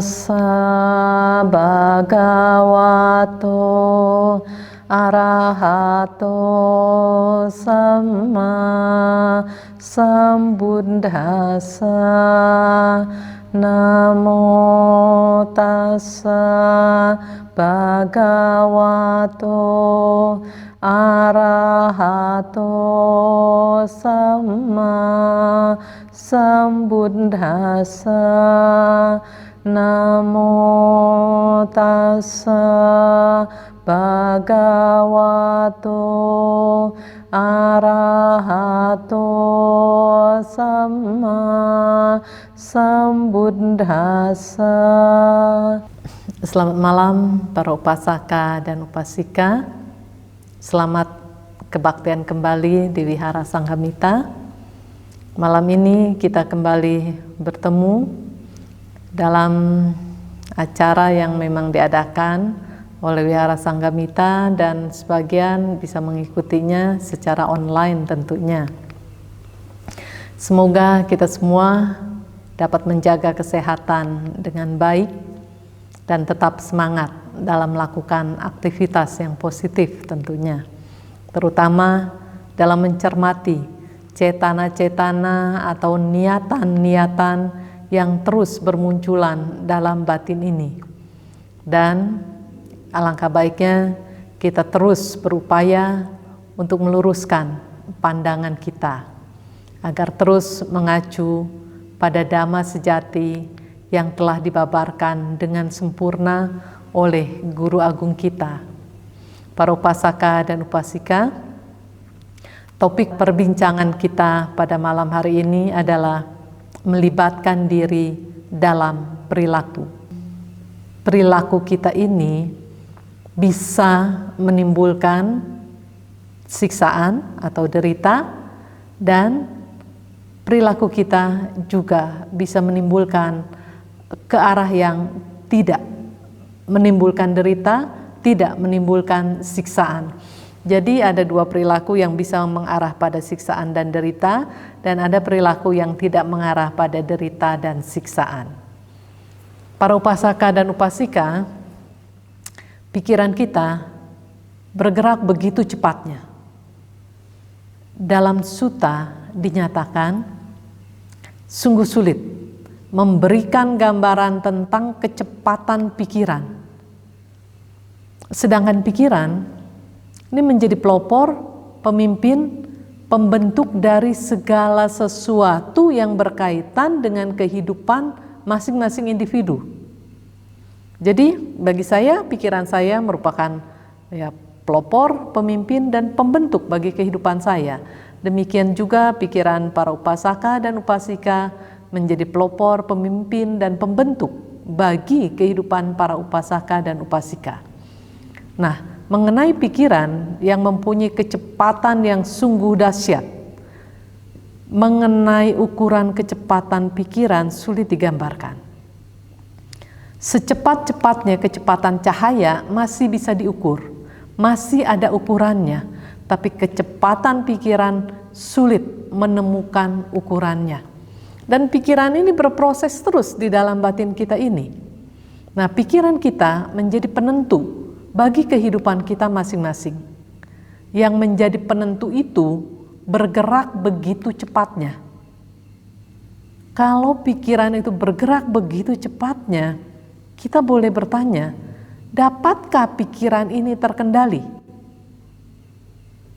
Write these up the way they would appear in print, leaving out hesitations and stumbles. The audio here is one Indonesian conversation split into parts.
tassa bhagavato arahato samma sambuddhassa. Namo tassa bhagavato arahato samma sambuddhassa. Namo tassa bhagavato arahato samma sambuddhassa. Selamat malam para upasaka dan upasika. Selamat kebaktian kembali di Wihara Sanghamita. Malam ini kita kembali bertemu dalam acara yang memang diadakan oleh Wihara Sanghamita dan sebagian bisa mengikutinya secara online tentunya. Semoga kita semua dapat menjaga kesehatan dengan baik dan tetap semangat dalam melakukan aktivitas yang positif tentunya, terutama dalam mencermati cetana-cetana atau niatan-niatan yang terus bermunculan dalam batin ini. Dan alangkah baiknya kita terus berupaya untuk meluruskan pandangan kita agar terus mengacu pada dhamma sejati yang telah dibabarkan dengan sempurna oleh Guru Agung kita. Para upasaka dan upasika, topik perbincangan kita pada malam hari ini adalah melibatkan diri dalam perilaku. Perilaku kita ini bisa menimbulkan siksaan atau derita, dan perilaku kita juga bisa menimbulkan ke arah yang tidak menimbulkan derita, tidak menimbulkan siksaan. Jadi ada dua perilaku yang bisa mengarah pada siksaan dan derita, dan ada perilaku yang tidak mengarah pada derita dan siksaan. Para upasaka dan upasika, pikiran kita bergerak begitu cepatnya. Dalam sutta dinyatakan sungguh sulit memberikan gambaran tentang kecepatan pikiran. Sedangkan pikiran ini menjadi pelopor, pemimpin, pembentuk dari segala sesuatu yang berkaitan dengan kehidupan masing-masing individu. Jadi bagi saya, pikiran saya merupakan pelopor, pemimpin, dan pembentuk bagi kehidupan saya. Demikian juga pikiran para upasaka dan upasika menjadi pelopor, pemimpin, dan pembentuk bagi kehidupan para upasaka dan upasika. Nah, mengenai pikiran yang mempunyai kecepatan yang sungguh dahsyat, mengenai ukuran kecepatan pikiran sulit digambarkan. Secepat-cepatnya kecepatan cahaya masih bisa diukur, masih ada ukurannya, tapi kecepatan pikiran sulit menemukan ukurannya. Dan pikiran ini berproses terus di dalam batin kita ini. Nah, pikiran kita menjadi penentu bagi kehidupan kita masing-masing. Yang menjadi penentu itu bergerak begitu cepatnya. Kalau pikiran itu bergerak begitu cepatnya, kita boleh bertanya, dapatkah pikiran ini terkendali?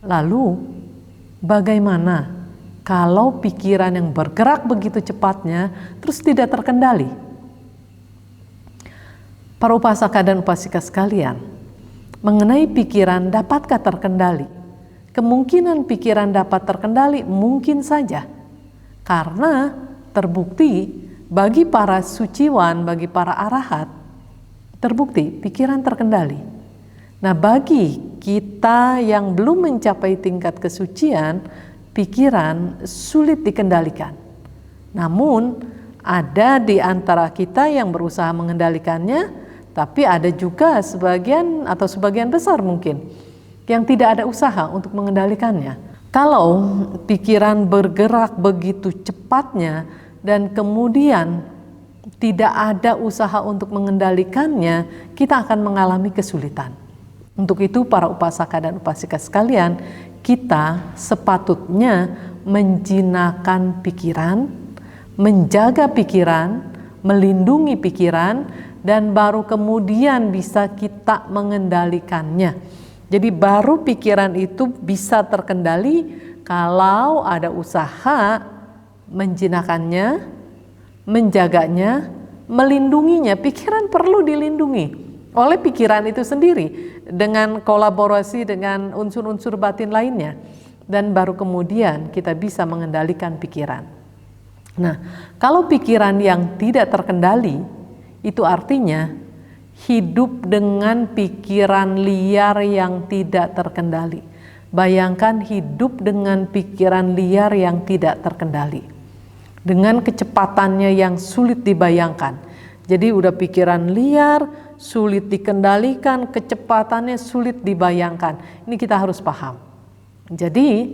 Lalu, bagaimana kalau pikiran yang bergerak begitu cepatnya terus tidak terkendali? Para upasaka dan upasika sekalian, mengenai pikiran dapatkah terkendali? Kemungkinan pikiran dapat terkendali mungkin saja, karena terbukti bagi para suciwan, bagi para arahat, terbukti pikiran terkendali. Nah, bagi kita yang belum mencapai tingkat kesucian, pikiran sulit dikendalikan. Namun, ada di antara kita yang berusaha mengendalikannya, tapi ada juga sebagian atau sebagian besar mungkin yang tidak ada usaha untuk mengendalikannya. Kalau pikiran bergerak begitu cepatnya dan kemudian tidak ada usaha untuk mengendalikannya, kita akan mengalami kesulitan. Untuk itu para upasaka dan upasika sekalian, kita sepatutnya menjinakkan pikiran, menjaga pikiran, melindungi pikiran, dan baru kemudian bisa kita mengendalikannya. Jadi baru pikiran itu bisa terkendali kalau ada usaha menjinakkannya, menjaganya, melindunginya. Pikiran perlu dilindungi oleh pikiran itu sendiri dengan kolaborasi dengan unsur-unsur batin lainnya, dan baru kemudian kita bisa mengendalikan pikiran. Nah, kalau pikiran yang tidak terkendali, itu artinya hidup dengan pikiran liar yang tidak terkendali. Bayangkan hidup dengan pikiran liar yang tidak terkendali, dengan kecepatannya yang sulit dibayangkan. Jadi udah pikiran liar, sulit dikendalikan, kecepatannya sulit dibayangkan. Ini kita harus paham. Jadi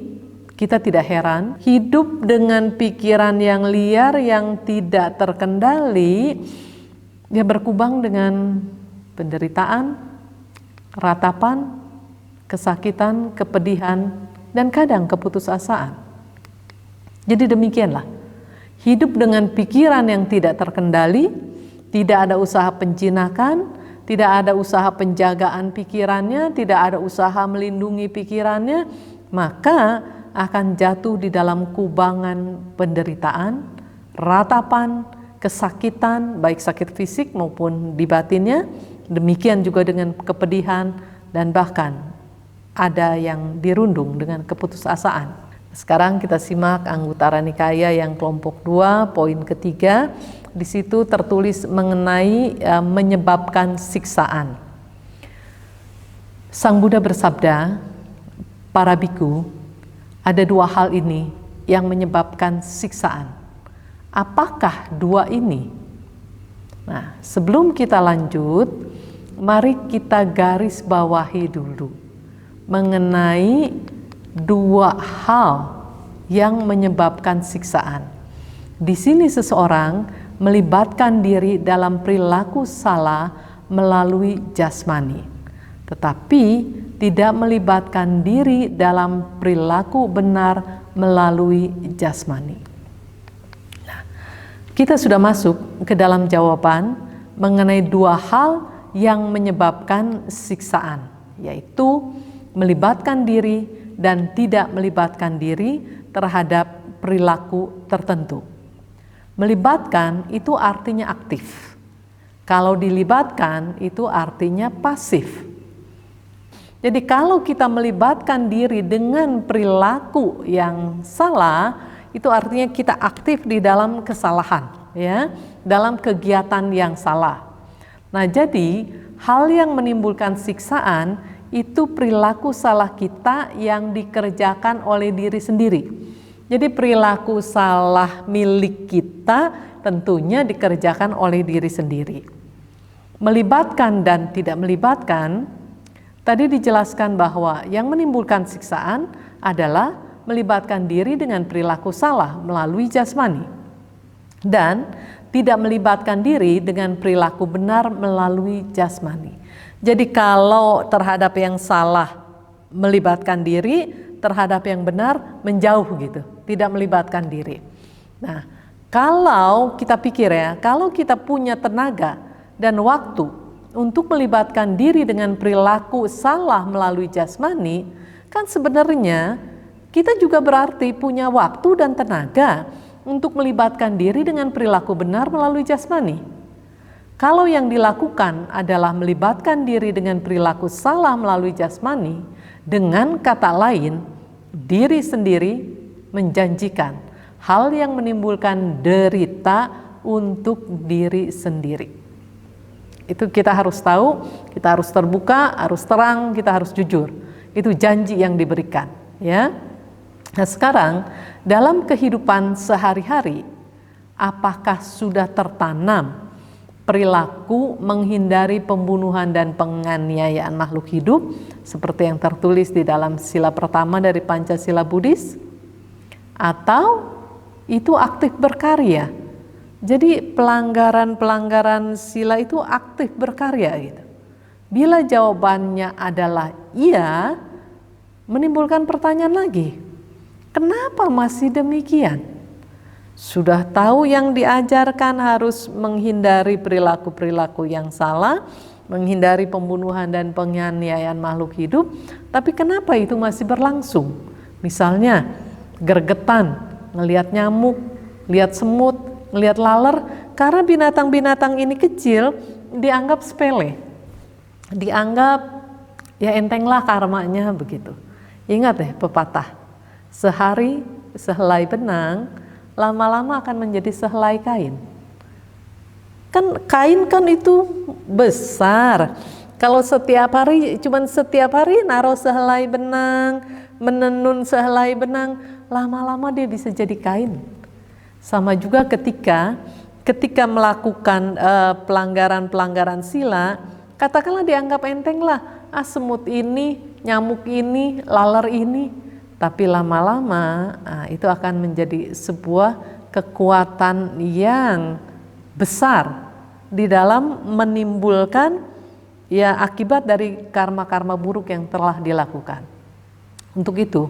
kita tidak heran hidup dengan pikiran yang liar yang tidak terkendali, dia berkubang dengan penderitaan, ratapan, kesakitan, kepedihan, dan kadang keputusasaan. Jadi demikianlah, hidup dengan pikiran yang tidak terkendali, tidak ada usaha penjinakan, tidak ada usaha penjagaan pikirannya, tidak ada usaha melindungi pikirannya, maka akan jatuh di dalam kubangan penderitaan, ratapan, kesakitan, baik sakit fisik maupun di batinnya, demikian juga dengan kepedihan, dan bahkan ada yang dirundung dengan keputusasaan. Sekarang kita simak Anguttara Nikaya yang kelompok 2, poin ketiga. Di situ tertulis mengenai menyebabkan siksaan. Sang Buddha bersabda, para biku, ada dua hal ini yang menyebabkan siksaan. Apakah dua ini? Nah, sebelum kita lanjut, mari kita garis bawahi dulu mengenai dua hal yang menyebabkan siksaan. Di sini seseorang melibatkan diri dalam perilaku salah melalui jasmani, tetapi tidak melibatkan diri dalam perilaku benar melalui jasmani. Nah, kita sudah masuk ke dalam jawaban mengenai dua hal yang menyebabkan siksaan, yaitu melibatkan diri dan tidak melibatkan diri terhadap perilaku tertentu. Melibatkan itu artinya aktif. Kalau dilibatkan itu artinya pasif. Jadi kalau kita melibatkan diri dengan perilaku yang salah, itu artinya kita aktif di dalam kesalahan, ya, dalam kegiatan yang salah. Nah, jadi hal yang menimbulkan siksaan itu perilaku salah kita yang dikerjakan oleh diri sendiri. Jadi perilaku salah milik kita tentunya dikerjakan oleh diri sendiri. Melibatkan dan tidak melibatkan, tadi dijelaskan bahwa yang menimbulkan siksaan adalah melibatkan diri dengan perilaku salah melalui jasmani, dan tidak melibatkan diri dengan perilaku benar melalui jasmani. Jadi kalau terhadap yang salah melibatkan diri, terhadap yang benar menjauh gitu, tidak melibatkan diri. Nah, kalau kita pikir ya, kalau kita punya tenaga dan waktu untuk melibatkan diri dengan perilaku salah melalui jasmani, kan sebenarnya kita juga berarti punya waktu dan tenaga untuk melibatkan diri dengan perilaku benar melalui jasmani. Kalau yang dilakukan adalah melibatkan diri dengan perilaku salah melalui jasmani, dengan kata lain, diri sendiri menjanjikan hal yang menimbulkan derita untuk diri sendiri. Itu kita harus tahu, kita harus terbuka, harus terang, kita harus jujur. Itu janji yang diberikan, ya. Nah, sekarang dalam kehidupan sehari-hari, apakah sudah tertanam perilaku menghindari pembunuhan dan penganiayaan makhluk hidup seperti yang tertulis di dalam sila pertama dari Pancasila Buddhis? Atau itu aktif berkarya Jadi pelanggaran sila itu aktif berkarya gitu. Bila jawabannya adalah iya, menimbulkan pertanyaan lagi. Kenapa masih demikian? Sudah tahu yang diajarkan harus menghindari perilaku-perilaku yang salah, menghindari pembunuhan dan penganiayaan makhluk hidup, tapi kenapa itu masih berlangsung? Misalnya gergetan, ngelihat nyamuk, lihat semut, ngelihat laler, karena binatang-binatang ini kecil dianggap sepele, dianggap ya entenglah karmanya begitu. Ingat deh pepatah, sehari sehelai benang, lama-lama akan menjadi sehelai kain. Kan kain kan itu besar. Kalau setiap hari naruh sehelai benang, menenun sehelai benang, lama-lama dia bisa jadi kain. Sama juga ketika melakukan pelanggaran sila, katakanlah dianggap enteng lah, semut ini, nyamuk ini, laler ini, tapi lama-lama itu akan menjadi sebuah kekuatan yang besar di dalam menimbulkan ya akibat dari karma-karma buruk yang telah dilakukan. Untuk itu,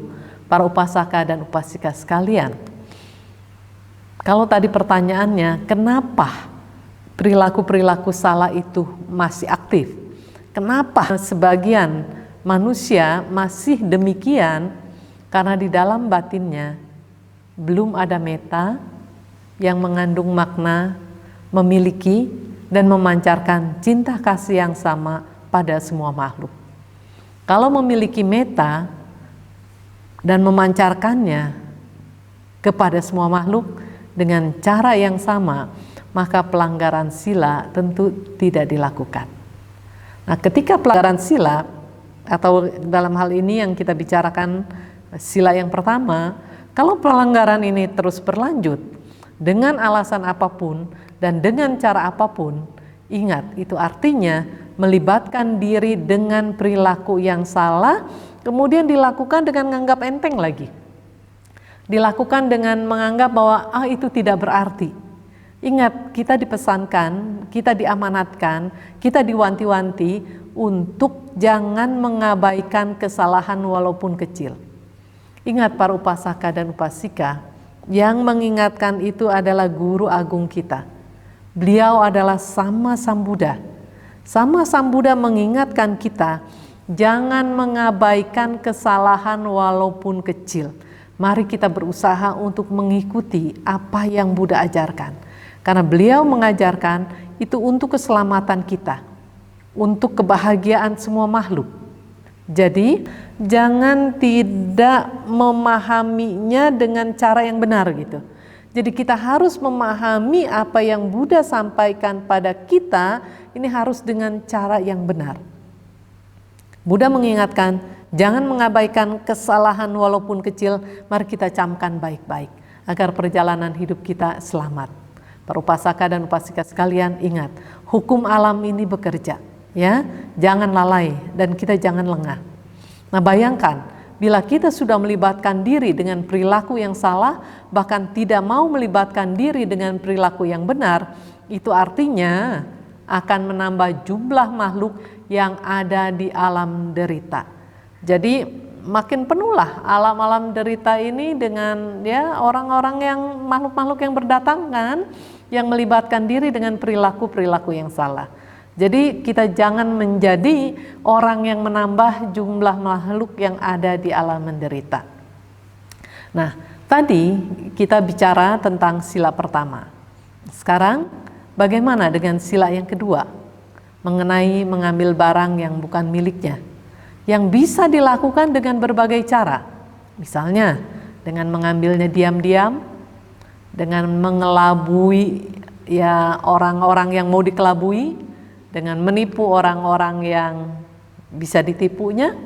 para upasaka dan upasika sekalian, kalau tadi pertanyaannya, kenapa perilaku-perilaku salah itu masih aktif? Kenapa sebagian manusia masih demikian? Karena di dalam batinnya belum ada meta yang mengandung makna, memiliki dan memancarkan cinta kasih yang sama pada semua makhluk. Kalau memiliki meta dan memancarkannya kepada semua makhluk dengan cara yang sama, maka pelanggaran sila tentu tidak dilakukan. Nah, ketika pelanggaran sila, atau dalam hal ini yang kita bicarakan sila yang pertama, kalau pelanggaran ini terus berlanjut dengan alasan apapun dan dengan cara apapun, ingat itu artinya melibatkan diri dengan perilaku yang salah, kemudian dilakukan dengan menganggap enteng lagi. Dilakukan dengan menganggap bahwa itu tidak berarti. Ingat, kita dipesankan, kita diamanatkan, kita diwanti-wanti untuk jangan mengabaikan kesalahan walaupun kecil. Ingat para upasaka dan upasika, yang mengingatkan itu adalah guru agung kita. Beliau adalah Sama Sambuddha. Sama Sambuddha mengingatkan kita, jangan mengabaikan kesalahan walaupun kecil. Mari kita berusaha untuk mengikuti apa yang Buddha ajarkan. Karena beliau mengajarkan itu untuk keselamatan kita, untuk kebahagiaan semua makhluk. Jadi jangan tidak memahaminya dengan cara yang benar gitu. Jadi kita harus memahami apa yang Buddha sampaikan pada kita, ini harus dengan cara yang benar. Buddha mengingatkan, jangan mengabaikan kesalahan walaupun kecil, mari kita camkan baik-baik agar perjalanan hidup kita selamat. Para upasaka dan upasika sekalian, ingat, hukum alam ini bekerja, ya. Jangan lalai dan kita jangan lengah. Nah, bayangkan bila kita sudah melibatkan diri dengan perilaku yang salah, bahkan tidak mau melibatkan diri dengan perilaku yang benar, itu artinya akan menambah jumlah makhluk yang ada di alam derita. Jadi makin penuhlah alam-alam derita ini dengan ya orang-orang yang makhluk-makhluk yang berdatangan yang melibatkan diri dengan perilaku-perilaku yang salah. Jadi kita jangan menjadi orang yang menambah jumlah makhluk yang ada di alam menderita. Nah, tadi kita bicara tentang sila pertama. Sekarang bagaimana dengan sila yang kedua? Mengenai mengambil barang yang bukan miliknya. Yang bisa dilakukan dengan berbagai cara. Misalnya dengan mengambilnya diam-diam, dengan mengelabui ya orang-orang yang mau dikelabui, dengan menipu orang-orang yang bisa ditipunya,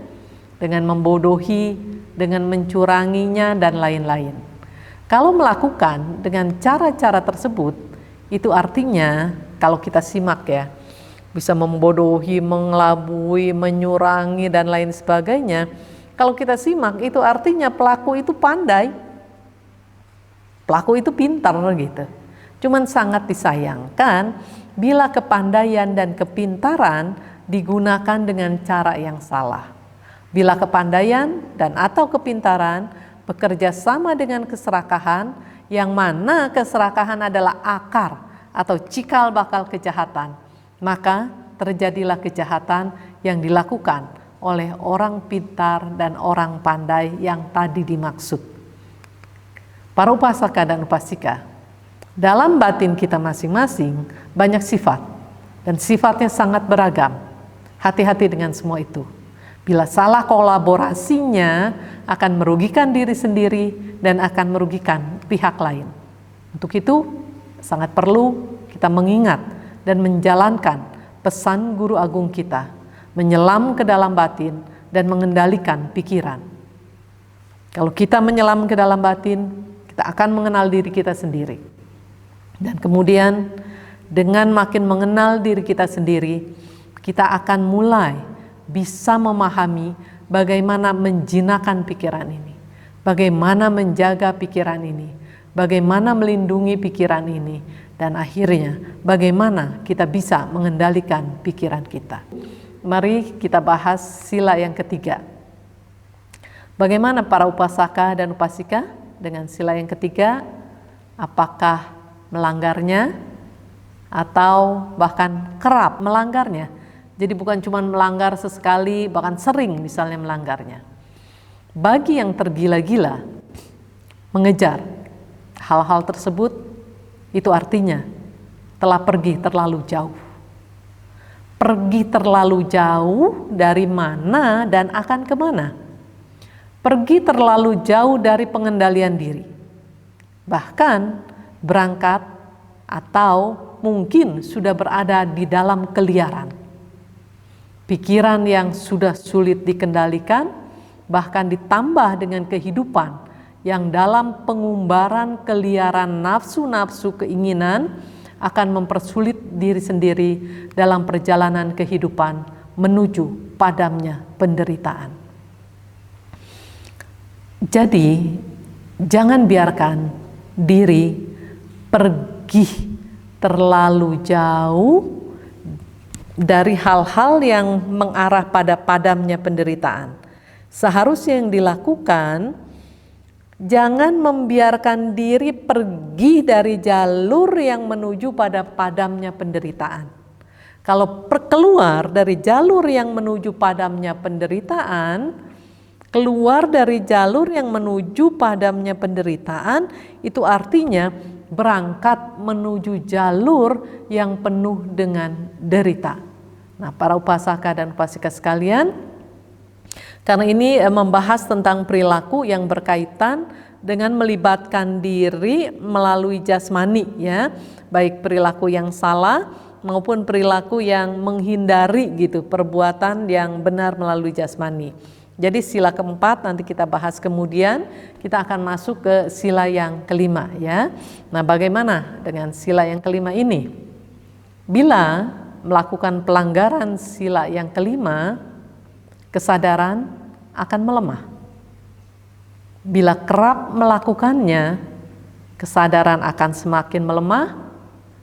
dengan membodohi, dengan mencuranginya dan lain-lain. Kalau melakukan dengan cara-cara tersebut, itu artinya kalau kita simak ya, bisa membodohi, mengelabui, menyurangi dan lain sebagainya. Kalau kita simak itu artinya pelaku itu pandai. Pelaku itu pintar gitu. Cuman sangat disayangkan bila kepandaian dan kepintaran digunakan dengan cara yang salah. Bila kepandaian dan atau kepintaran bekerja sama dengan keserakahan, yang mana keserakahan adalah akar atau cikal bakal kejahatan, maka terjadilah kejahatan yang dilakukan oleh orang pintar dan orang pandai yang tadi dimaksud. Para upasaka dan upasika, dalam batin kita masing-masing banyak sifat dan sifatnya sangat beragam. Hati-hati dengan semua itu. Bila salah kolaborasinya akan merugikan diri sendiri dan akan merugikan pihak lain. Untuk itu sangat perlu kita mengingat dan menjalankan pesan guru agung kita, menyelam ke dalam batin dan mengendalikan pikiran. Kalau kita menyelam ke dalam batin, kita akan mengenal diri kita sendiri. Dan kemudian dengan makin mengenal diri kita sendiri, kita akan mulai bisa memahami bagaimana menjinakkan pikiran ini, bagaimana menjaga pikiran ini, bagaimana melindungi pikiran ini, dan akhirnya bagaimana kita bisa mengendalikan pikiran kita. Mari kita bahas sila yang ketiga. Bagaimana para upasaka dan upasika dengan sila yang ketiga? Apakah melanggarnya atau bahkan kerap melanggarnya? Jadi bukan cuma melanggar sesekali, bahkan sering misalnya melanggarnya. Bagi yang tergila-gila mengejar hal-hal tersebut, itu artinya telah pergi terlalu jauh. Pergi terlalu jauh dari mana dan akan kemana? Pergi terlalu jauh dari pengendalian diri. Bahkan berangkat atau mungkin sudah berada di dalam keliaran. Pikiran yang sudah sulit dikendalikan, bahkan ditambah dengan kehidupan yang dalam pengumbaran keliaran nafsu-nafsu keinginan akan mempersulit diri sendiri dalam perjalanan kehidupan menuju padamnya penderitaan. Jadi, jangan biarkan diri pergi terlalu jauh dari hal-hal yang mengarah pada padamnya penderitaan. Seharusnya yang dilakukan, jangan membiarkan diri pergi dari jalur yang menuju pada padamnya penderitaan. Kalau keluar dari jalur yang menuju padamnya penderitaan, keluar dari jalur yang menuju padamnya penderitaan, itu artinya berangkat menuju jalur yang penuh dengan derita. Nah, para upasaka dan upasika sekalian, karena ini membahas tentang perilaku yang berkaitan dengan melibatkan diri melalui jasmani, ya, baik perilaku yang salah maupun perilaku yang menghindari gitu perbuatan yang benar melalui jasmani. Jadi sila keempat nanti kita bahas kemudian, kita akan masuk ke sila yang kelima, ya. Nah, bagaimana dengan sila yang kelima ini? Bila melakukan pelanggaran sila yang kelima, kesadaran akan melemah. Bila kerap melakukannya, kesadaran akan semakin melemah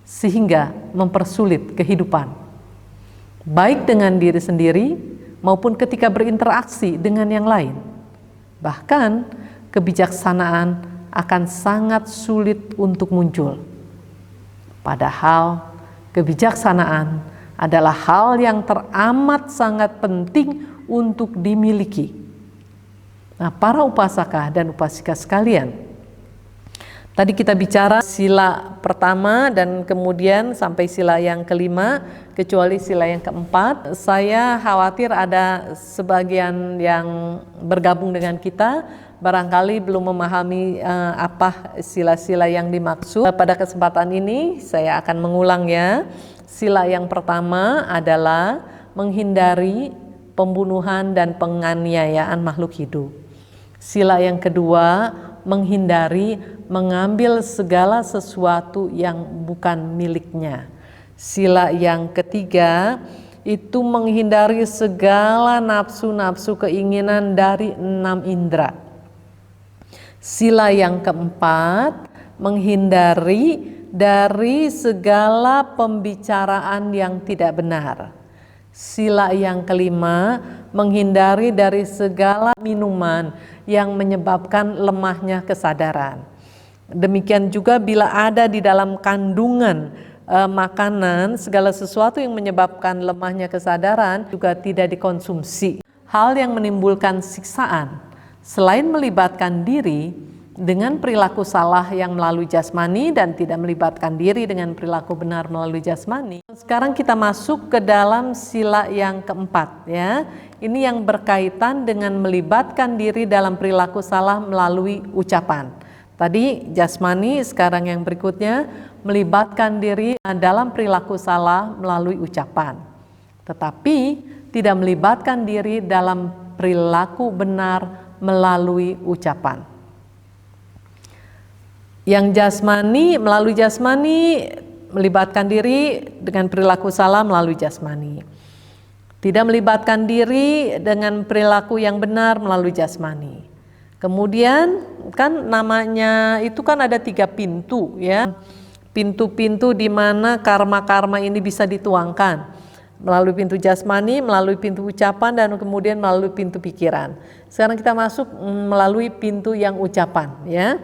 sehingga mempersulit kehidupan, baik dengan diri sendiri maupun ketika berinteraksi dengan yang lain. Bahkan kebijaksanaan akan sangat sulit untuk muncul. Padahal kebijaksanaan adalah hal yang teramat sangat penting untuk dimiliki. Nah, para upasaka dan upasika sekalian, tadi kita bicara sila pertama dan kemudian sampai sila yang kelima, kecuali sila yang keempat. Saya khawatir ada sebagian yang bergabung dengan kita barangkali belum memahami apa sila-sila yang dimaksud. Pada kesempatan ini saya akan mengulang, ya. Sila yang pertama adalah menghindari pembunuhan dan penganiayaan makhluk hidup. Sila yang kedua, menghindari mengambil segala sesuatu yang bukan miliknya. Sila yang ketiga itu menghindari segala nafsu-nafsu keinginan dari 6 indera. Sila yang keempat menghindari dari segala pembicaraan yang tidak benar. Sila yang kelima, menghindari dari segala minuman yang menyebabkan lemahnya kesadaran. Demikian juga bila ada di dalam kandungan makanan, segala sesuatu yang menyebabkan lemahnya kesadaran juga tidak dikonsumsi. Hal yang menimbulkan siksaan, selain melibatkan diri dengan perilaku salah yang melalui jasmani dan tidak melibatkan diri dengan perilaku benar melalui jasmani. Sekarang kita masuk ke dalam sila yang keempat ya. Ini yang berkaitan dengan melibatkan diri dalam perilaku salah melalui ucapan. Tadi jasmani, sekarang yang berikutnya melibatkan diri dalam perilaku salah melalui ucapan. Tetapi tidak melibatkan diri dalam perilaku benar melalui ucapan. Yang jasmani, melalui jasmani melibatkan diri dengan perilaku salah melalui jasmani. Tidak melibatkan diri dengan perilaku yang benar melalui jasmani. Kemudian kan namanya itu kan ada 3 pintu ya. Pintu-pintu di mana karma-karma ini bisa dituangkan. Melalui pintu jasmani, melalui pintu ucapan, dan kemudian melalui pintu pikiran. Sekarang kita masuk melalui pintu yang ucapan ya.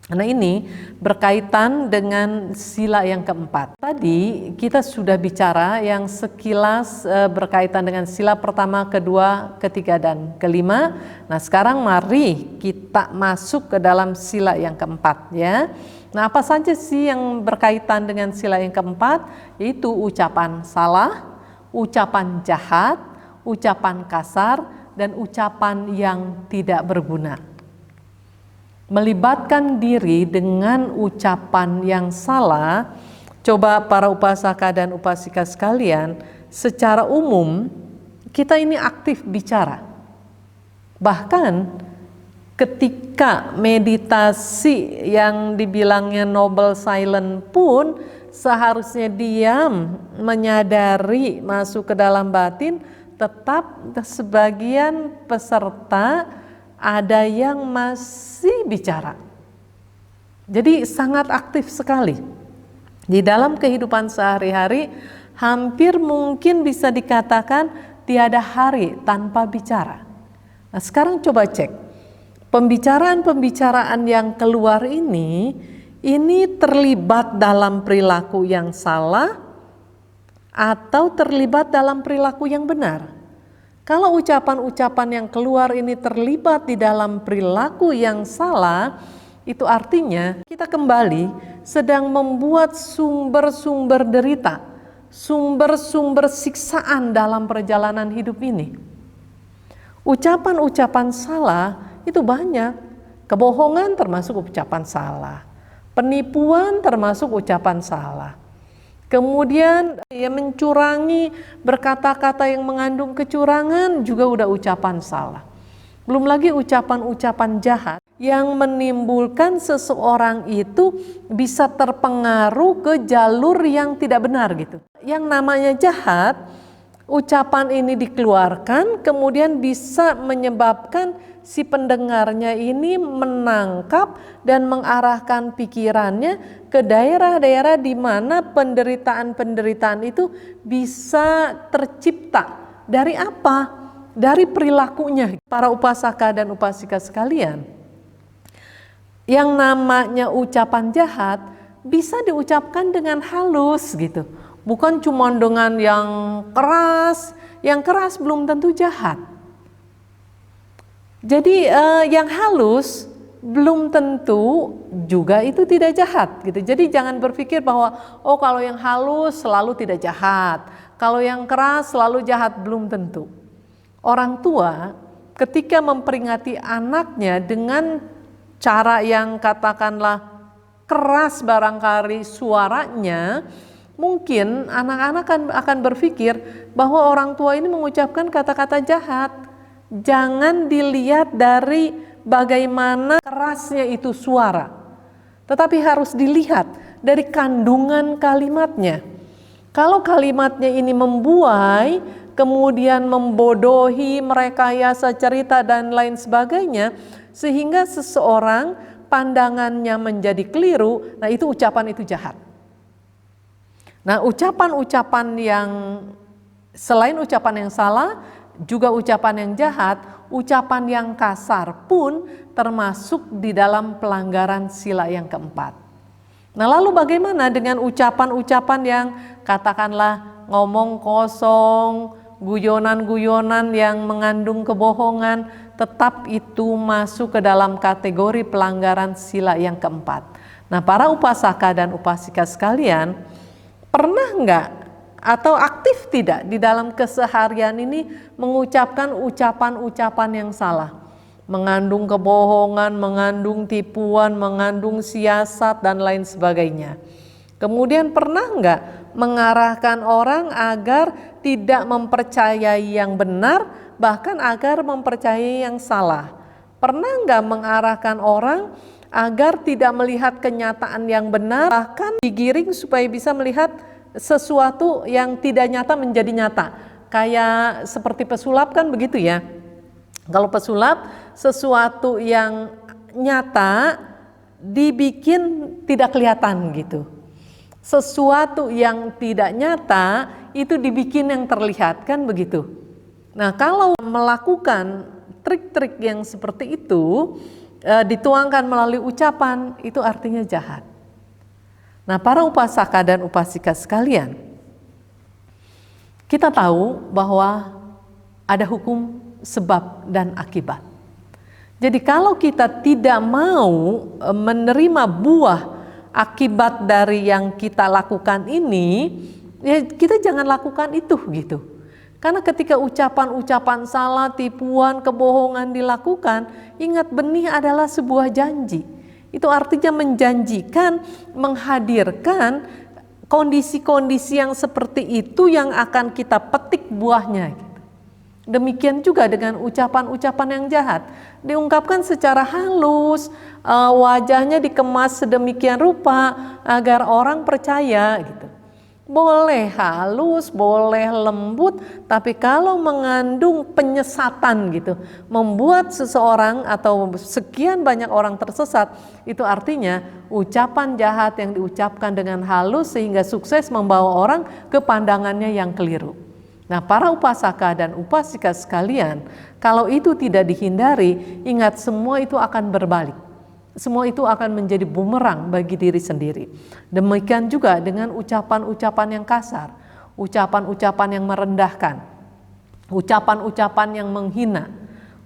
Nah ini berkaitan dengan sila yang keempat. Tadi kita sudah bicara yang sekilas berkaitan dengan sila pertama, kedua, ketiga, dan kelima. Nah sekarang mari kita masuk ke dalam sila yang keempat ya. Nah apa saja sih yang berkaitan dengan sila yang keempat? Yaitu ucapan salah, ucapan jahat, ucapan kasar, dan ucapan yang tidak berguna. Melibatkan diri dengan ucapan yang salah, coba para upasaka dan upasika sekalian, secara umum kita ini aktif bicara. Bahkan ketika meditasi yang dibilangnya noble silent pun seharusnya diam, menyadari, masuk ke dalam batin, tetap sebagian peserta ada yang masih bicara. Jadi sangat aktif sekali. Di dalam kehidupan sehari-hari hampir mungkin bisa dikatakan tiada hari tanpa bicara. Nah sekarang coba cek. Pembicaraan-pembicaraan yang keluar ini terlibat dalam perilaku yang salah atau terlibat dalam perilaku yang benar. Kalau ucapan-ucapan yang keluar ini terlibat di dalam perilaku yang salah, itu artinya kita kembali sedang membuat sumber-sumber derita, sumber-sumber siksaan dalam perjalanan hidup ini. Ucapan-ucapan salah itu banyak. Kebohongan termasuk ucapan salah. Penipuan termasuk ucapan salah. Kemudian ya mencurangi, berkata-kata yang mengandung kecurangan juga udah ucapan salah. Belum lagi ucapan-ucapan jahat yang menimbulkan seseorang itu bisa terpengaruh ke jalur yang tidak benar gitu. Yang namanya jahat, ucapan ini dikeluarkan kemudian bisa menyebabkan si pendengarnya ini menangkap dan mengarahkan pikirannya ke daerah-daerah di mana penderitaan-penderitaan itu bisa tercipta. Dari apa? Dari perilakunya. Para upasaka dan upasika sekalian, yang namanya ucapan jahat bisa diucapkan dengan halus gitu. Bukan cuma dengan yang keras belum tentu jahat. Jadi yang halus belum tentu juga itu tidak jahat gitu. Jadi jangan berpikir bahwa oh kalau yang halus selalu tidak jahat, kalau yang keras selalu jahat, belum tentu. Orang tua ketika memperingati anaknya dengan cara yang katakanlah keras barangkali suaranya, mungkin anak-anak akan berpikir bahwa orang tua ini mengucapkan kata-kata jahat. Jangan dilihat dari bagaimana kerasnya itu suara, tetapi harus dilihat dari kandungan kalimatnya. Kalau kalimatnya ini membuai, kemudian membodohi, merekayasa cerita dan lain sebagainya, sehingga seseorang pandangannya menjadi keliru, nah itu ucapan itu jahat. Nah, ucapan-ucapan yang selain ucapan yang salah, juga ucapan yang jahat, ucapan yang kasar pun termasuk di dalam pelanggaran sila yang keempat. Nah, lalu bagaimana dengan ucapan-ucapan yang katakanlah ngomong kosong, guyonan-guyonan yang mengandung kebohongan, tetap itu masuk ke dalam kategori pelanggaran sila yang keempat. Nah, para upasaka dan upasika sekalian, pernah enggak atau aktif tidak di dalam keseharian ini mengucapkan ucapan-ucapan yang salah? Mengandung kebohongan, mengandung tipuan, mengandung siasat dan lain sebagainya. Kemudian pernah enggak mengarahkan orang agar tidak mempercayai yang benar, bahkan agar mempercayai yang salah? Pernah enggak mengarahkan orang agar tidak melihat kenyataan yang benar, bahkan digiring supaya bisa melihat sesuatu yang tidak nyata menjadi nyata? Kayak seperti pesulap kan begitu ya. Kalau pesulap, sesuatu yang nyata dibikin tidak kelihatan gitu. Sesuatu yang tidak nyata itu dibikin yang terlihat kan begitu. Nah, kalau melakukan trik-trik yang seperti itu dituangkan melalui ucapan, itu artinya jahat. Nah, para upasaka dan upasika sekalian, kita tahu bahwa ada hukum sebab dan akibat. Jadi kalau kita tidak mau menerima buah akibat dari yang kita lakukan ini, ya kita jangan lakukan itu gitu. Karena ketika ucapan-ucapan salah, tipuan, kebohongan dilakukan, ingat benih adalah sebuah janji. Itu artinya menjanjikan, menghadirkan kondisi-kondisi yang seperti itu yang akan kita petik buahnya. Gitu. Demikian juga dengan ucapan-ucapan yang jahat. Diungkapkan secara halus, wajahnya dikemas sedemikian rupa agar orang percaya gitu. Boleh halus, boleh lembut, tapi kalau mengandung penyesatan gitu, membuat seseorang atau sekian banyak orang tersesat, itu artinya ucapan jahat yang diucapkan dengan halus sehingga sukses membawa orang ke pandangannya yang keliru. Nah, para upasaka dan upasika sekalian, kalau itu tidak dihindari, ingat semua itu akan berbalik. Semua itu akan menjadi bumerang bagi diri sendiri. Demikian juga dengan ucapan-ucapan yang kasar, ucapan-ucapan yang merendahkan, ucapan-ucapan yang menghina,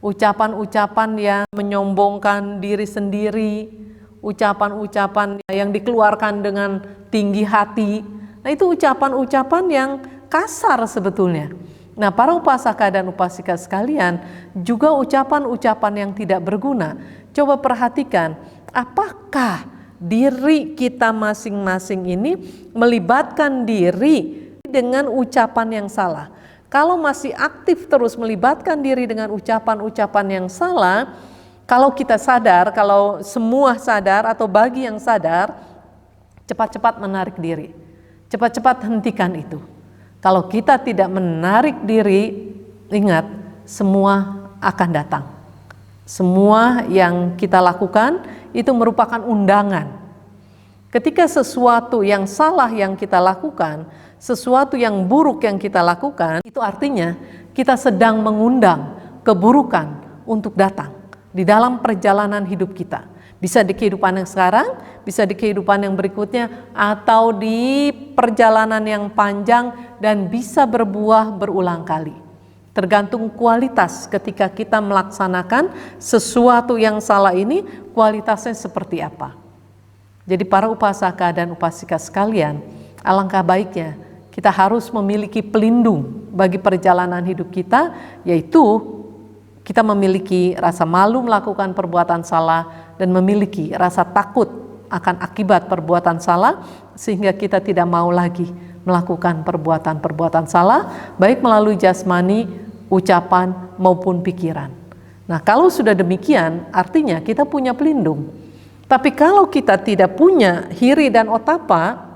ucapan-ucapan yang menyombongkan diri sendiri, ucapan-ucapan yang dikeluarkan dengan tinggi hati. Nah, itu ucapan-ucapan yang kasar sebetulnya. Nah, para upasaka dan upasika sekalian, juga ucapan-ucapan yang tidak berguna. Coba perhatikan, apakah diri kita masing-masing ini melibatkan diri dengan ucapan yang salah? Kalau masih aktif terus melibatkan diri dengan ucapan-ucapan yang salah, kalau kita sadar, kalau semua sadar atau bagi yang sadar, cepat-cepat menarik diri. Cepat-cepat hentikan itu. Kalau kita tidak menarik diri, ingat, semua akan datang. Semua yang kita lakukan itu merupakan undangan. Ketika sesuatu yang salah yang kita lakukan, sesuatu yang buruk yang kita lakukan, itu artinya kita sedang mengundang keburukan untuk datang di dalam perjalanan hidup kita. Bisa di kehidupan yang sekarang, bisa di kehidupan yang berikutnya, atau di perjalanan yang panjang dan bisa berbuah berulang kali. Tergantung kualitas ketika kita melaksanakan sesuatu yang salah ini, kualitasnya seperti apa. Jadi para upasaka dan upasika sekalian, alangkah baiknya kita harus memiliki pelindung bagi perjalanan hidup kita, yaitu kita memiliki rasa malu melakukan perbuatan salah dan memiliki rasa takut akan akibat perbuatan salah, sehingga kita tidak mau lagi melakukan perbuatan-perbuatan salah, baik melalui jasmani, ucapan maupun pikiran. Nah, kalau sudah demikian, artinya kita punya pelindung. Tapi kalau kita tidak punya hiri dan otapa,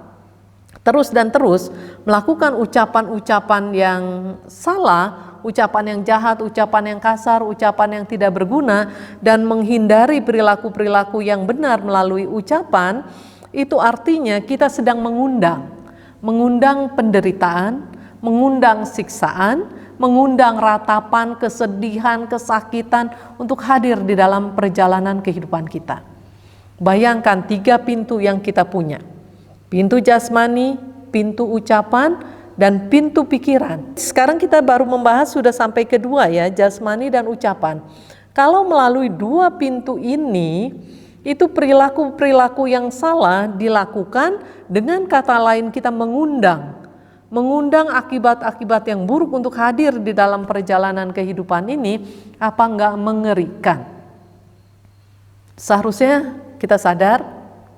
terus dan terus melakukan ucapan-ucapan yang salah, ucapan yang jahat, ucapan yang kasar, ucapan yang tidak berguna, dan menghindari perilaku-perilaku yang benar melalui ucapan, itu artinya kita sedang mengundang penderitaan, mengundang siksaan, mengundang ratapan, kesedihan, kesakitan untuk hadir di dalam perjalanan kehidupan kita. Bayangkan 3 pintu yang kita punya. Pintu jasmani, pintu ucapan, dan pintu pikiran. Sekarang kita baru membahas sudah sampai kedua ya, jasmani dan ucapan. Kalau melalui 2 pintu ini, itu perilaku-perilaku yang salah dilakukan, dengan kata lain kita mengundang akibat-akibat yang buruk untuk hadir di dalam perjalanan kehidupan ini. Apa enggak mengerikan? Seharusnya kita sadar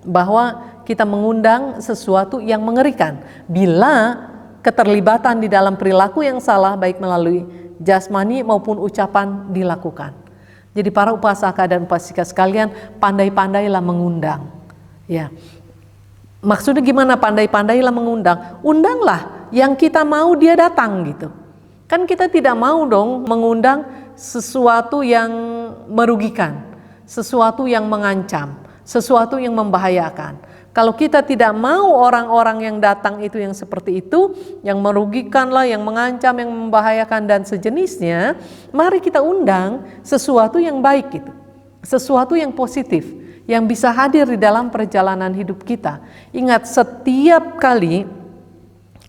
bahwa kita mengundang sesuatu yang mengerikan bila keterlibatan di dalam perilaku yang salah baik melalui jasmani maupun ucapan dilakukan. Jadi para upasaka dan upasika sekalian, pandai-pandailah mengundang. Ya. Maksudnya gimana pandai-pandailah mengundang? Undanglah yang kita mau dia datang gitu. Kan kita tidak mau dong mengundang sesuatu yang merugikan, sesuatu yang mengancam, sesuatu yang membahayakan. Kalau kita tidak mau orang-orang yang datang itu yang seperti itu, yang merugikan lah, yang mengancam, yang membahayakan dan sejenisnya, mari kita undang sesuatu yang baik gitu, sesuatu yang positif, yang bisa hadir di dalam perjalanan hidup kita. Ingat, setiap kali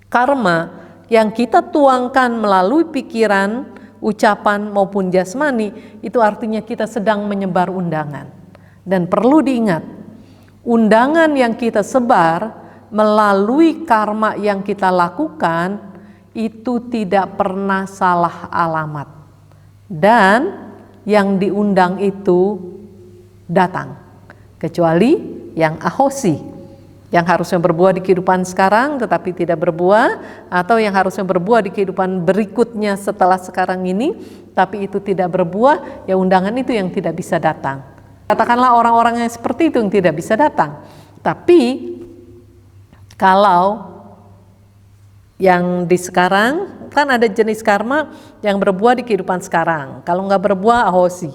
karma yang kita tuangkan melalui pikiran, ucapan maupun jasmani, itu artinya kita sedang menyebar undangan. Dan perlu diingat, undangan yang kita sebar melalui karma yang kita lakukan itu tidak pernah salah alamat. Dan yang diundang itu datang. Kecuali yang ahosi, yang harusnya berbuah di kehidupan sekarang tetapi tidak berbuah, atau yang harusnya berbuah di kehidupan berikutnya setelah sekarang ini tapi itu tidak berbuah, ya undangan itu yang tidak bisa datang. Katakanlah orang-orang yang seperti itu yang tidak bisa datang. Tapi kalau yang di sekarang, kan ada jenis karma yang berbuah di kehidupan sekarang. Kalau nggak berbuah, ahosi.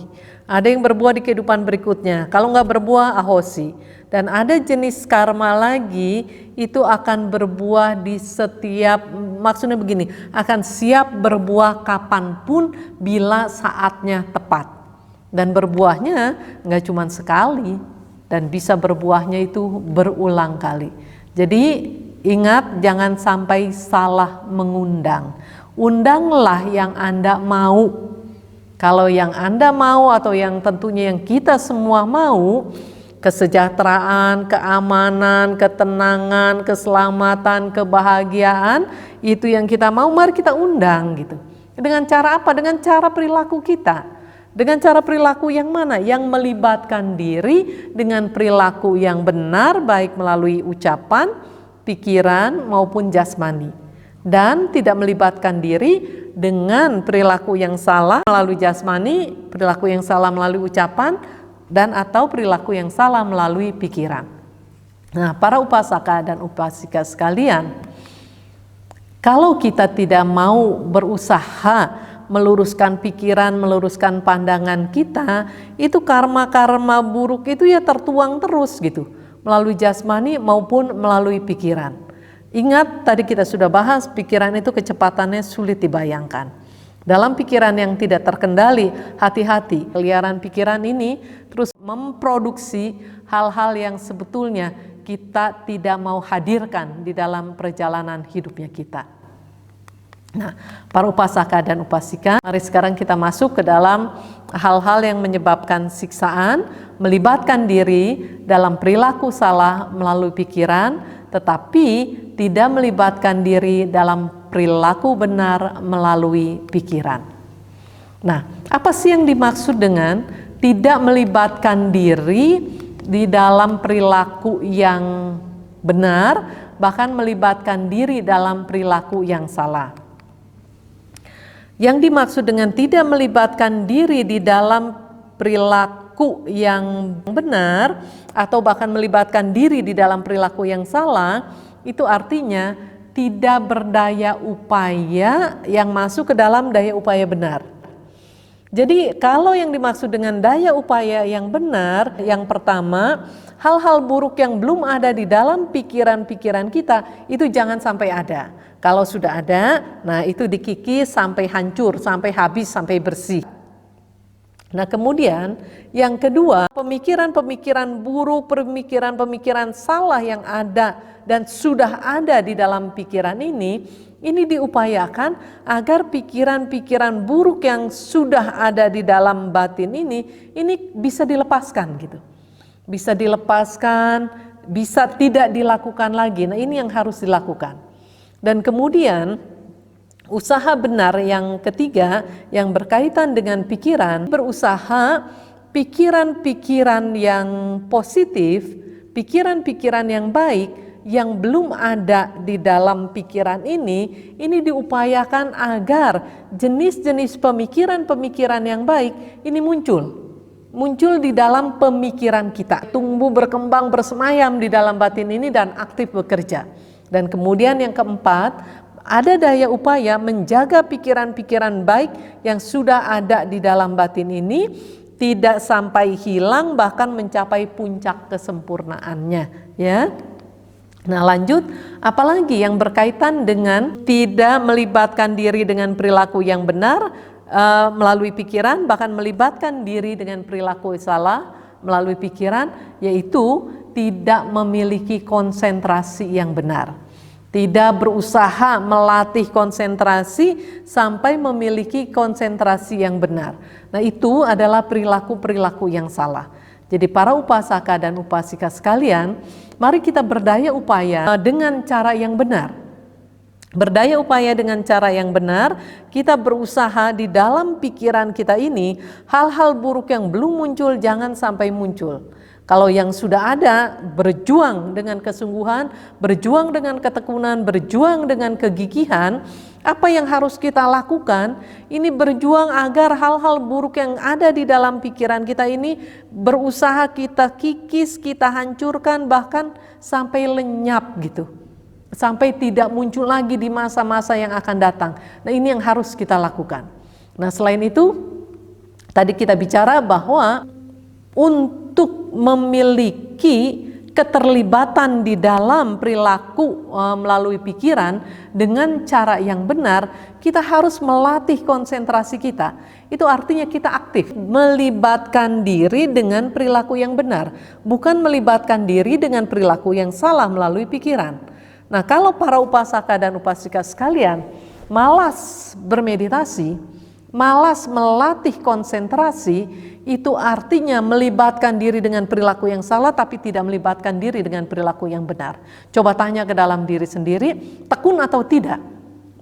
Ada yang berbuah di kehidupan berikutnya. Kalau nggak berbuah, ahosi. Dan ada jenis karma lagi, itu akan berbuah di setiap, maksudnya begini, akan siap berbuah kapanpun bila saatnya tepat. Dan berbuahnya nggak cuma sekali, dan bisa berbuahnya itu berulang kali. Jadi ingat, jangan sampai salah mengundang. Undanglah yang Anda mau. Kalau yang Anda mau atau yang tentunya yang kita semua mau, kesejahteraan, keamanan, ketenangan, keselamatan, kebahagiaan, itu yang kita mau, mari kita undang gitu. Dengan cara apa? Dengan cara perilaku kita. Dengan cara perilaku yang mana? Yang melibatkan diri dengan perilaku yang benar, baik melalui ucapan, pikiran maupun jasmani. Dan tidak melibatkan diri dengan perilaku yang salah melalui jasmani, perilaku yang salah melalui ucapan, dan atau perilaku yang salah melalui pikiran. Nah, para upasaka dan upasika sekalian, kalau kita tidak mau berusaha meluruskan pikiran, meluruskan pandangan kita, itu karma-karma buruk itu ya tertuang terus gitu, melalui jasmani maupun melalui pikiran. Ingat, tadi kita sudah bahas, pikiran itu kecepatannya sulit dibayangkan. Dalam pikiran yang tidak terkendali, hati-hati, keliaran pikiran ini terus memproduksi hal-hal yang sebetulnya kita tidak mau hadirkan di dalam perjalanan hidupnya kita. Nah, para upasaka dan upasika, mari sekarang kita masuk ke dalam hal-hal yang menyebabkan siksaan, melibatkan diri dalam perilaku salah melalui pikiran, tetapi tidak melibatkan diri dalam perilaku benar melalui pikiran. Nah, apa sih yang dimaksud dengan tidak melibatkan diri di dalam perilaku yang benar, bahkan melibatkan diri dalam perilaku yang salah? Yang dimaksud dengan tidak melibatkan diri di dalam perilaku yang benar atau bahkan melibatkan diri di dalam perilaku yang salah, itu artinya tidak berdaya upaya yang masuk ke dalam daya upaya benar. Jadi kalau yang dimaksud dengan daya upaya yang benar, yang pertama, hal-hal buruk yang belum ada di dalam pikiran-pikiran kita itu jangan sampai ada. Kalau sudah ada, nah itu dikikis sampai hancur, sampai habis, sampai bersih. Nah kemudian yang kedua, pemikiran-pemikiran buruk, pemikiran-pemikiran salah yang ada dan sudah ada di dalam pikiran ini diupayakan agar pikiran-pikiran buruk yang sudah ada di dalam batin ini bisa dilepaskan gitu. Bisa dilepaskan, bisa tidak dilakukan lagi. Nah ini yang harus dilakukan. Dan kemudian usaha benar yang ketiga yang berkaitan dengan pikiran, berusaha pikiran-pikiran yang positif, pikiran-pikiran yang baik yang belum ada di dalam pikiran ini diupayakan agar jenis-jenis pemikiran-pemikiran yang baik ini muncul di dalam pemikiran kita, tumbuh, berkembang, bersemayam di dalam batin ini dan aktif bekerja. Dan kemudian yang keempat, ada daya upaya menjaga pikiran-pikiran baik yang sudah ada di dalam batin ini tidak sampai hilang, bahkan mencapai puncak kesempurnaannya, ya. Nah lanjut, apalagi yang berkaitan dengan tidak melibatkan diri dengan perilaku yang benar melalui pikiran, bahkan melibatkan diri dengan perilaku salah melalui pikiran, yaitu tidak memiliki konsentrasi yang benar. Tidak berusaha melatih konsentrasi sampai memiliki konsentrasi yang benar. Nah itu adalah perilaku-perilaku yang salah. Jadi para upasaka dan upasika sekalian, mari kita berdaya upaya dengan cara yang benar. Berdaya upaya dengan cara yang benar, kita berusaha di dalam pikiran kita ini, hal-hal buruk yang belum muncul jangan sampai muncul. Kalau yang sudah ada, berjuang dengan kesungguhan, berjuang dengan ketekunan, berjuang dengan kegigihan. Apa yang harus kita lakukan? Ini berjuang agar hal-hal buruk yang ada di dalam pikiran kita ini berusaha kita kikis, kita hancurkan, bahkan sampai lenyap gitu. Sampai tidak muncul lagi di masa-masa yang akan datang. Nah ini yang harus kita lakukan. Nah selain itu, tadi kita bicara bahwa untuk memiliki keterlibatan di dalam perilaku melalui pikiran dengan cara yang benar, kita harus melatih konsentrasi kita. Itu artinya kita aktif melibatkan diri dengan perilaku yang benar, bukan melibatkan diri dengan perilaku yang salah melalui pikiran. Nah kalau para upasaka dan upasika sekalian malas bermeditasi, malas melatih konsentrasi, itu artinya melibatkan diri dengan perilaku yang salah tapi tidak melibatkan diri dengan perilaku yang benar. Coba tanya ke dalam diri sendiri, tekun atau tidak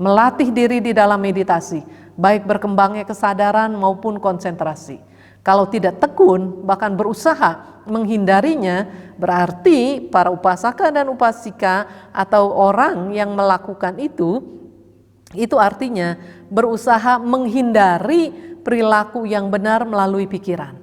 melatih diri di dalam meditasi, baik berkembangnya kesadaran maupun konsentrasi. Kalau tidak tekun, bahkan berusaha menghindarinya, berarti para upasaka dan upasika atau orang yang melakukan itu artinya berusaha menghindari perilaku yang benar melalui pikiran.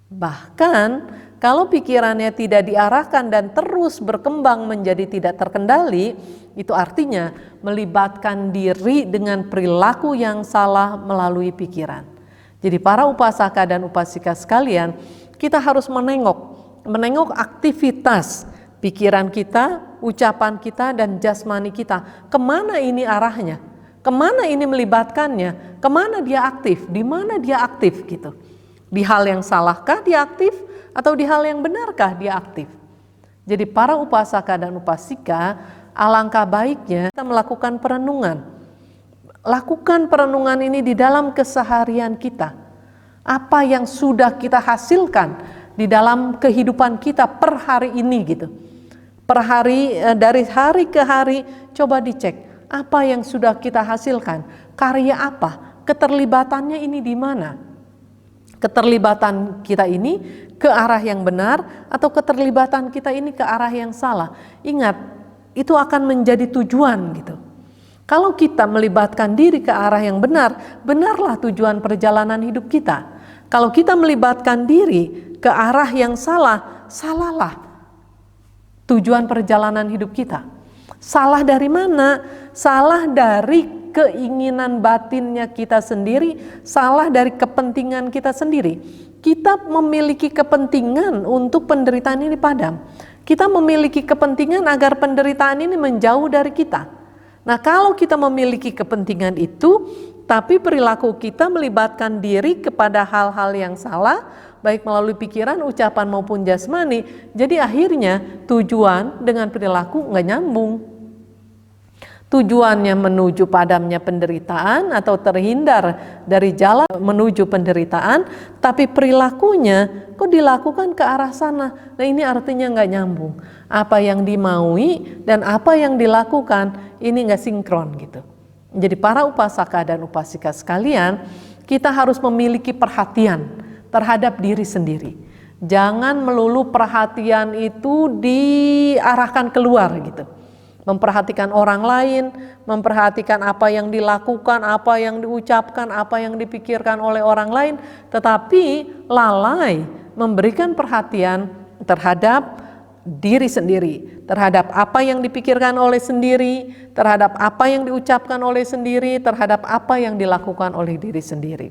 Bahkan kalau pikirannya tidak diarahkan dan terus berkembang menjadi tidak terkendali, itu artinya melibatkan diri dengan perilaku yang salah melalui pikiran. Jadi para upasaka dan upasika sekalian, kita harus menengok aktivitas pikiran kita, ucapan kita, dan jasmani kita. Kemana ini arahnya? Kemana ini melibatkannya? Kemana dia aktif? Di mana dia aktif gitu? Di hal yang salahkah dia aktif? Atau di hal yang benarkah dia aktif? Jadi para upasaka dan upasika, alangkah baiknya kita melakukan perenungan. Lakukan perenungan ini di dalam keseharian kita. Apa yang sudah kita hasilkan di dalam kehidupan kita per hari ini gitu. Per hari, dari hari ke hari, coba dicek. Apa yang sudah kita hasilkan? Karya apa? Keterlibatannya ini di mana? Keterlibatan kita ini ke arah yang benar atau keterlibatan kita ini ke arah yang salah? Ingat, itu akan menjadi tujuan gitu. Kalau kita melibatkan diri ke arah yang benar, benarlah tujuan perjalanan hidup kita. Kalau kita melibatkan diri ke arah yang salah, salahlah tujuan perjalanan hidup kita. Salah dari mana? Salah dari keinginan batinnya kita sendiri, salah dari kepentingan kita sendiri. Kita memiliki kepentingan untuk penderitaan ini padam. Kita memiliki kepentingan agar penderitaan ini menjauh dari kita. Nah, kalau kita memiliki kepentingan itu, tapi perilaku kita melibatkan diri kepada hal-hal yang salah, baik melalui pikiran, ucapan maupun jasmani, jadi akhirnya tujuan dengan perilaku nggak nyambung. Tujuannya menuju padamnya penderitaan atau terhindar dari jalan menuju penderitaan, tapi perilakunya kok dilakukan ke arah sana. Nah, ini artinya nggak nyambung. Apa yang dimaui dan apa yang dilakukan ini nggak sinkron gitu. Jadi para upasaka dan upasika sekalian, kita harus memiliki perhatian terhadap diri sendiri. Jangan melulu perhatian itu diarahkan keluar gitu. Memperhatikan orang lain, memperhatikan apa yang dilakukan, apa yang diucapkan, apa yang dipikirkan oleh orang lain, tetapi lalai memberikan perhatian terhadap diri sendiri, terhadap apa yang dipikirkan oleh sendiri, terhadap apa yang diucapkan oleh sendiri, terhadap apa yang dilakukan oleh diri sendiri.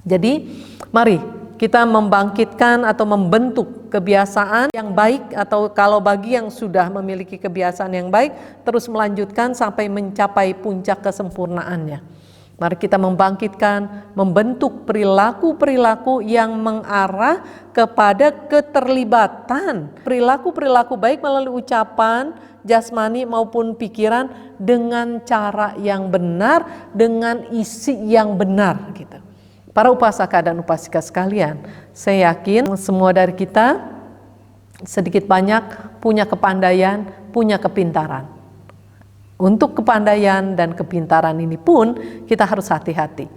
Jadi, mari kita membangkitkan atau membentuk kebiasaan yang baik, atau kalau bagi yang sudah memiliki kebiasaan yang baik, terus melanjutkan sampai mencapai puncak kesempurnaannya. Mari kita membangkitkan, membentuk perilaku-perilaku yang mengarah kepada keterlibatan. Perilaku-perilaku baik melalui ucapan, jasmani maupun pikiran dengan cara yang benar, dengan isi yang benar gitu. Para upasaka dan upasika sekalian, saya yakin semua dari kita sedikit banyak punya kepandaian, punya kepintaran. Untuk kepandaian dan kepintaran ini pun kita harus hati-hati.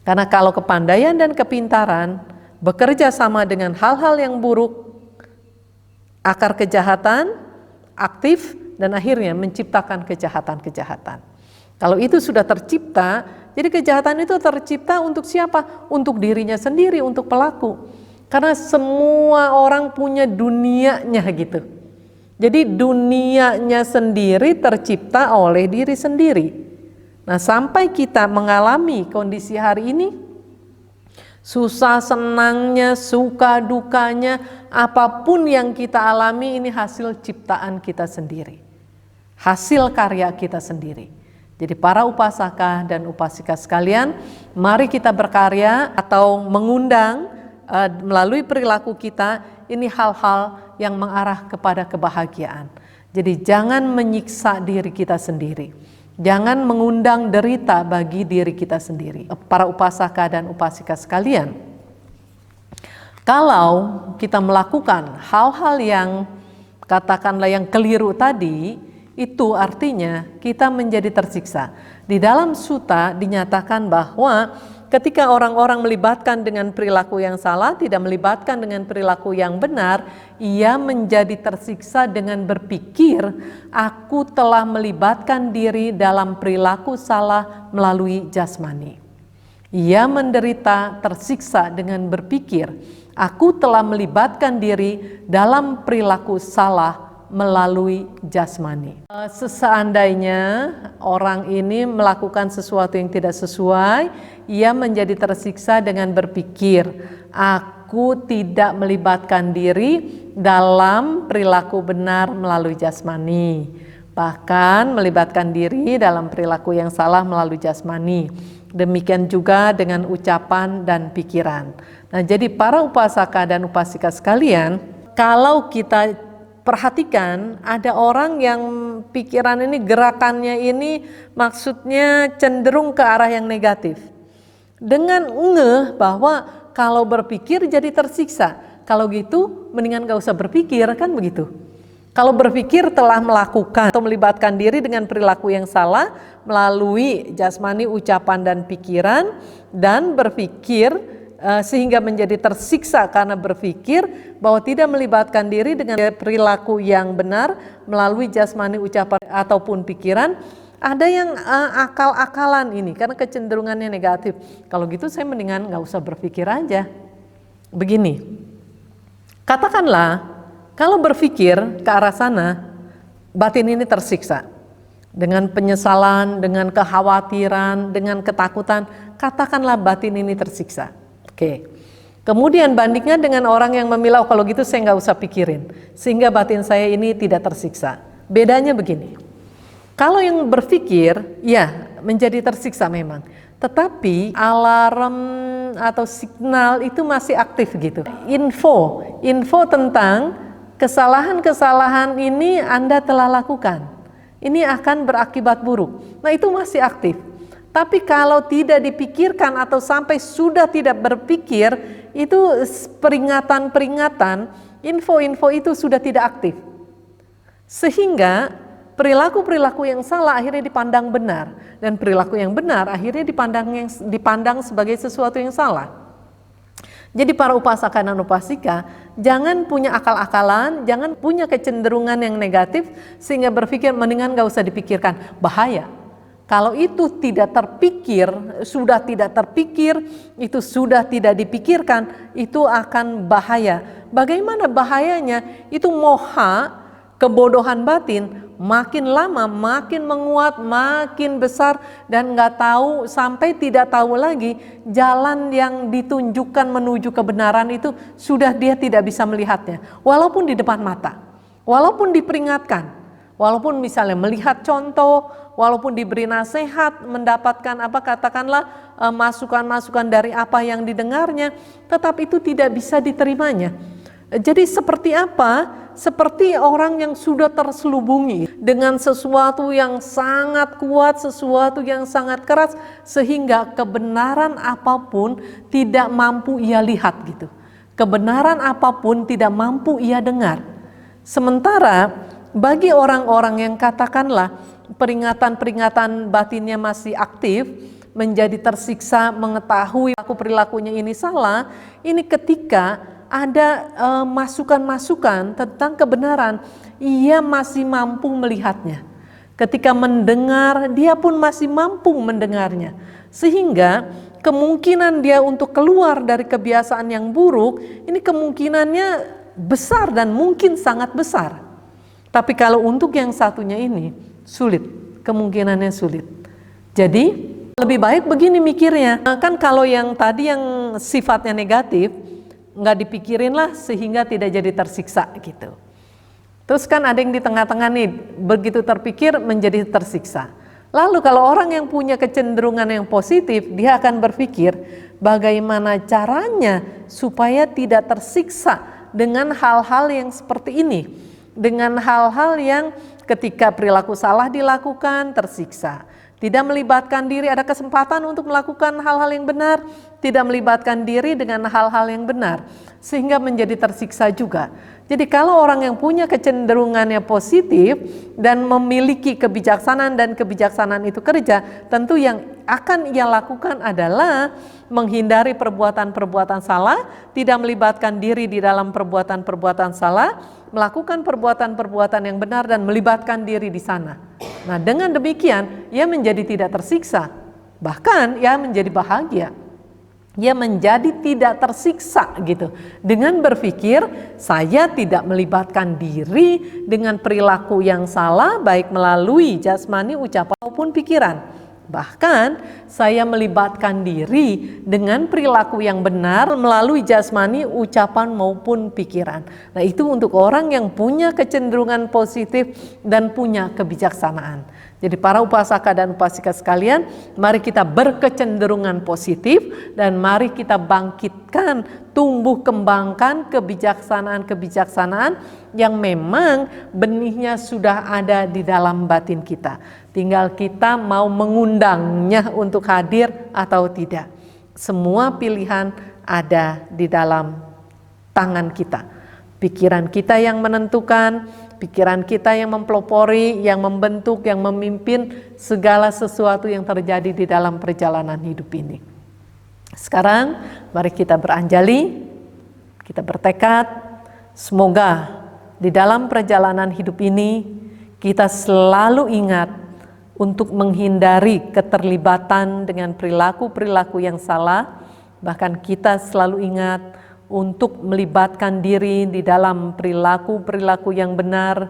Karena kalau kepandaian dan kepintaran bekerja sama dengan hal-hal yang buruk, akar kejahatan aktif dan akhirnya menciptakan kejahatan-kejahatan. Kalau itu sudah tercipta, jadi kejahatan itu tercipta untuk siapa? Untuk dirinya sendiri, untuk pelaku. Karena semua orang punya dunianya gitu. Jadi dunianya sendiri tercipta oleh diri sendiri. Nah, sampai kita mengalami kondisi hari ini, susah senangnya, suka dukanya, apapun yang kita alami ini hasil ciptaan kita sendiri. Hasil karya kita sendiri. Jadi para upasaka dan upasika sekalian, mari kita berkarya atau mengundang melalui perilaku kita ini hal-hal yang mengarah kepada kebahagiaan. Jadi jangan menyiksa diri kita sendiri. Jangan mengundang derita bagi diri kita sendiri. Para upasaka dan upasika sekalian, kalau kita melakukan hal-hal yang katakanlah yang keliru tadi, itu artinya kita menjadi tersiksa. Di dalam sutta dinyatakan bahwa ketika orang-orang melibatkan dengan perilaku yang salah, tidak melibatkan dengan perilaku yang benar, ia menjadi tersiksa dengan berpikir, aku telah melibatkan diri dalam perilaku salah melalui jasmani. Ia menderita tersiksa dengan berpikir, aku telah melibatkan diri dalam perilaku salah melalui jasmani. Seandainya orang ini melakukan sesuatu yang tidak sesuai, ia menjadi tersiksa dengan berpikir, aku tidak melibatkan diri dalam perilaku benar melalui jasmani. Bahkan melibatkan diri dalam perilaku yang salah melalui jasmani. Demikian juga dengan ucapan dan pikiran. Nah, jadi para upasaka dan upasika sekalian, kalau kita perhatikan ada orang yang pikiran ini, gerakannya ini maksudnya cenderung ke arah yang negatif. Dengan ngeh bahwa kalau berpikir jadi tersiksa. Kalau gitu mendingan gak usah berpikir, kan begitu. Kalau berpikir telah melakukan atau melibatkan diri dengan perilaku yang salah melalui jasmani, ucapan dan pikiran, dan berpikir sehingga menjadi tersiksa karena berpikir bahwa tidak melibatkan diri dengan perilaku yang benar melalui jasmani, ucapan ataupun pikiran. Ada yang akal-akalan ini karena kecenderungannya negatif. Kalau gitu saya mendingan gak usah berpikir aja. Begini, katakanlah kalau berpikir ke arah sana, batin ini tersiksa dengan penyesalan, dengan kekhawatiran, dengan ketakutan, katakanlah batin ini tersiksa. Oke. Kemudian bandingkan dengan orang yang memilah, oh, kalau gitu saya nggak usah pikirin, sehingga batin saya ini tidak tersiksa. Bedanya begini, kalau yang berpikir, ya menjadi tersiksa memang, tetapi alarm atau signal itu masih aktif gitu. Info tentang kesalahan-kesalahan ini Anda telah lakukan, ini akan berakibat buruk. Nah, itu masih aktif. Tapi kalau tidak dipikirkan atau sampai sudah tidak berpikir, itu peringatan-peringatan, info-info itu sudah tidak aktif. Sehingga perilaku-perilaku yang salah akhirnya dipandang benar, dan perilaku yang benar akhirnya dipandang sebagai sesuatu yang salah. Jadi para upasaka dan upasika, jangan punya akal-akalan, jangan punya kecenderungan yang negatif sehingga berpikir mendingan gak usah dipikirkan, bahaya. Kalau itu tidak terpikir, sudah tidak terpikir, itu sudah tidak dipikirkan, itu akan bahaya. Bagaimana bahayanya? Itu moha, kebodohan batin, makin lama makin menguat, makin besar, dan nggak tahu sampai tidak tahu lagi jalan yang ditunjukkan menuju kebenaran itu sudah dia tidak bisa melihatnya, walaupun di depan mata, walaupun diperingatkan, walaupun misalnya melihat contoh, walaupun diberi nasihat, mendapatkan katakanlah masukan-masukan dari apa yang didengarnya, tetap itu tidak bisa diterimanya. Jadi seperti apa? Seperti orang yang sudah terselubungi dengan sesuatu yang sangat kuat, sesuatu yang sangat keras, sehingga kebenaran apapun tidak mampu ia lihat gitu. Kebenaran apapun tidak mampu ia dengar. Sementara bagi orang-orang yang katakanlah peringatan-peringatan batinnya masih aktif, menjadi tersiksa, mengetahui perilakunya ini salah, ini ketika ada masukan-masukan tentang kebenaran, ia masih mampu melihatnya. Ketika mendengar, dia pun masih mampu mendengarnya. Sehingga kemungkinan dia untuk keluar dari kebiasaan yang buruk, ini kemungkinannya besar dan mungkin sangat besar. Tapi kalau untuk yang satunya ini, sulit, kemungkinannya sulit. Jadi lebih baik begini mikirnya, kan kalau yang tadi yang sifatnya negatif, nggak dipikirin lah sehingga tidak jadi tersiksa gitu. Terus kan ada yang di tengah-tengah nih, begitu terpikir menjadi tersiksa. Lalu kalau orang yang punya kecenderungan yang positif, dia akan berpikir bagaimana caranya supaya tidak tersiksa dengan hal-hal yang seperti ini, dengan hal-hal yang ketika perilaku salah dilakukan tersiksa. Tidak melibatkan diri, ada kesempatan untuk melakukan hal-hal yang benar, tidak melibatkan diri dengan hal-hal yang benar, sehingga menjadi tersiksa juga. Jadi kalau orang yang punya kecenderungannya positif dan memiliki kebijaksanaan dan kebijaksanaan itu kerja, tentu yang akan ia lakukan adalah menghindari perbuatan-perbuatan salah, tidak melibatkan diri di dalam perbuatan-perbuatan salah, melakukan perbuatan-perbuatan yang benar dan melibatkan diri di sana. Nah, dengan demikian ia menjadi tidak tersiksa, bahkan ia menjadi bahagia. Ia menjadi tidak tersiksa gitu, dengan berpikir saya tidak melibatkan diri dengan perilaku yang salah, baik melalui jasmani, ucapan maupun pikiran. Bahkan saya melibatkan diri dengan perilaku yang benar melalui jasmani, ucapan maupun pikiran. Nah, itu untuk orang yang punya kecenderungan positif dan punya kebijaksanaan. Jadi para upasaka dan upasika sekalian, mari kita berkecenderungan positif dan mari kita bangkitkan, tumbuh kembangkan kebijaksanaan-kebijaksanaan yang memang benihnya sudah ada di dalam batin kita. Tinggal kita mau mengundangnya untuk hadir atau tidak. Semua pilihan ada di dalam tangan kita. Pikiran kita yang menentukan, pikiran kita yang mempelopori, yang membentuk, yang memimpin segala sesuatu yang terjadi di dalam perjalanan hidup ini. Sekarang mari kita beranjali, kita bertekad, semoga di dalam perjalanan hidup ini kita selalu ingat untuk menghindari keterlibatan dengan perilaku-perilaku yang salah, bahkan kita selalu ingat untuk melibatkan diri di dalam perilaku-perilaku yang benar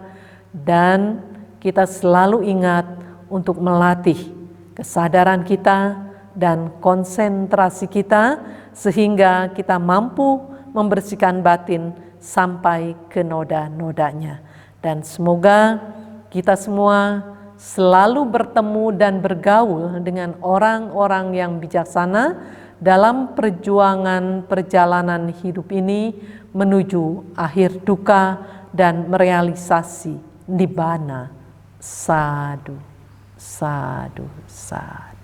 dan kita selalu ingat untuk melatih kesadaran kita dan konsentrasi kita sehingga kita mampu membersihkan batin sampai ke noda-nodanya. Dan semoga kita semua selalu bertemu dan bergaul dengan orang-orang yang bijaksana dalam perjalanan hidup ini menuju akhir duka dan merealisasi nibbana. Sadhu, sadhu, sadhu.